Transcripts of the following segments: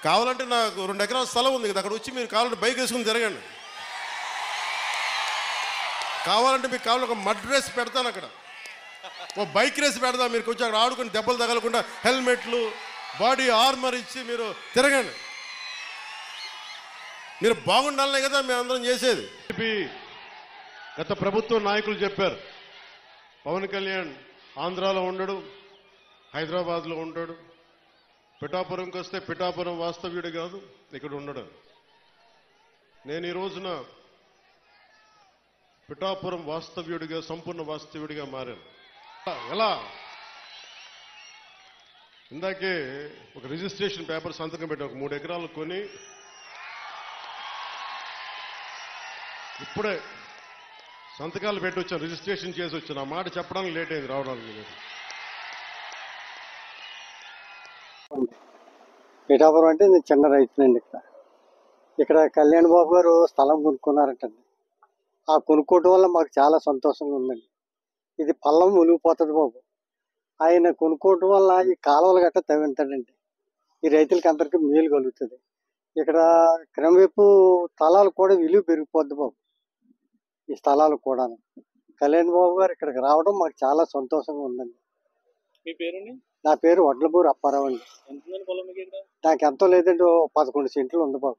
కావాలంటే నాకు 2 ఎకరాల స్థలం ఉంది కదా, అక్కడ వచ్చి మీరు కావాలంటే బైక్ వేసుకుని తిరగండి. కావాలంటే మీకు కావాలంటే ఒక మడ్ రేస్ పెడతాను, అక్కడ ఓ బైక్ రేస్ పెడతాను. మీరు కొంచెం అక్కడ ఆడుకుని దెబ్బలు తగలకుండా హెల్మెట్లు బాడీ ఆర్మర్ ఇచ్చి మీరు తిరగండి. మీరు బాగుండాలనే కదా మేము అందరం చేసేది. గత ప్రభుత్వ నాయకులు చెప్పారు, పవన్ కళ్యాణ్ ఆంధ్రాలో ఉండడు, హైదరాబాద్లో ఉంటాడు, పిఠాపురంకి వస్తే పిఠాపురం వాస్తవ్యుడు కాదు, ఇక్కడ ఉండడు. నేను ఈ రోజున పిఠాపురం వాస్తవ్యుడిగా, సంపూర్ణ వాస్తవ్యుడిగా మారాను. ఎలా ఇందాకే ఒక రిజిస్ట్రేషన్ పేపర్ సంతకం పెట్టి ఒక 3 ఎకరాలు కొని ఇప్పుడే సంతకాలు పెట్టి వచ్చాను, రిజిస్ట్రేషన్ చేసి వచ్చాను. ఆ మాట చెప్పడానికి లేట్ అయింది రావడానికి. పిఠాపురం అంటే నేను చిన్న రైతునండి. ఇక్కడ కళ్యాణ్ బాబు గారు స్థలం కొనుక్కున్నారంటండి. ఆ కొనుక్కోవటం వల్ల మాకు చాలా సంతోషంగా ఉందండి. ఇది పల్లం మునిగిపోతుంది బాబు. ఆయన కొనుక్కోవటం వల్ల ఈ కాలువలు గట్ట తవ్వింటాడండి. ఈ రైతులకి అందరికీ మేలు కలుగుతుంది. ఇక్కడ క్రమేపు స్థలాలు కూడా విలువ పెరిగిపోద్ది బాబు. ఈ స్థలాలు కూడా కళ్యాణ్ బాబు గారు ఇక్కడికి రావడం మాకు చాలా సంతోషంగా ఉందండి. మీ పేరండి? నా పేరు వడ్లబూరు అప్పారావు అండి. నాకు ఎంతో లేదండి, 11 సెంట్లు ఉంది బాబు.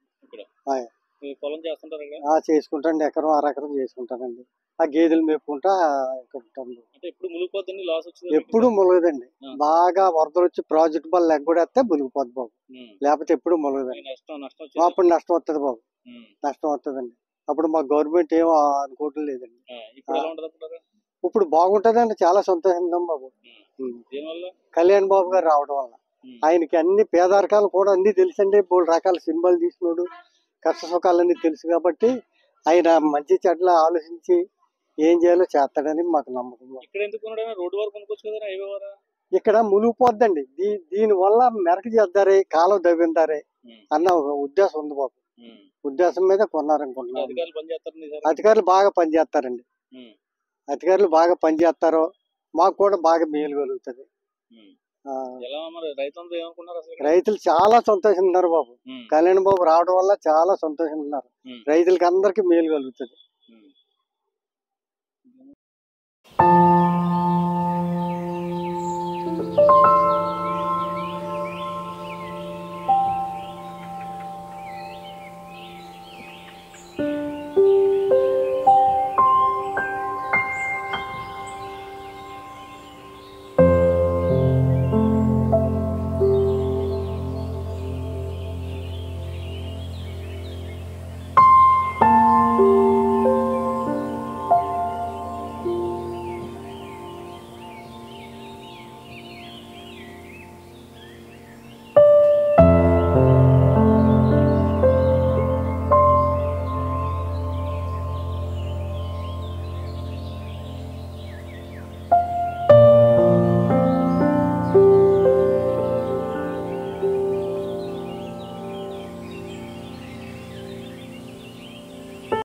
చేసుకుంటాండి, ఎకరం 1/2 ఎకరం చేసుకుంటానండి. ఆ గేదెలు మేపుకుంటా ఎప్పుడు ములగదండి. బాగా వరదలు వచ్చి ప్రాజెక్ట్ బాల్ లెగ్గొడేస్తే మునిగిపోద్ది బాబు, లేకపోతే ఎప్పుడు ములగదండి. అప్పుడు నష్టం వస్తుంది బాబు, నష్టం వస్తుందండి. అప్పుడు మా గవర్నమెంట్ ఏం అనుకోవటం లేదండి. ఇప్పుడు బాగుంటదండి, చాలా సంతోషంగా బాబు. కళ్యాణ్ బాబు గారు రావడం వల్ల ఆయనకి అన్ని పేదరికాలు కూడా అన్ని తెలుసండి. 3 రకాల సినిమాలు తీసినోడు, కష్ట సుఖాలన్నీ తెలుసు కాబట్టి ఆయన మంచి చెడ్ల ఆలోచించి ఏం చేయాలో చేస్తాడని మాకు నమ్మకం. ఇక్కడ మునిగిపోద్దండి, దీని వల్ల మెరక చేద్దారే, కాలువ దవ్విందారే అన్న ఒక ఉద్దేశం ఉంది బాబు. ఉద్దేశం మీద కొన్నారనుకుంటున్నాను. అధికారులు బాగా పనిచేస్తారండి. అధికారులు బాగా పనిచేస్తారో మాకు కూడా బాగా మేలు కలుగుతుంది. రైతులు చాలా సంతోషంగా ఉన్నారు బాబు. కళ్యాణ్ బాబు రావడం వల్ల చాలా సంతోషంగా ఉన్నారు. రైతులకి అందరికీ మేలు కలుగుతుంది.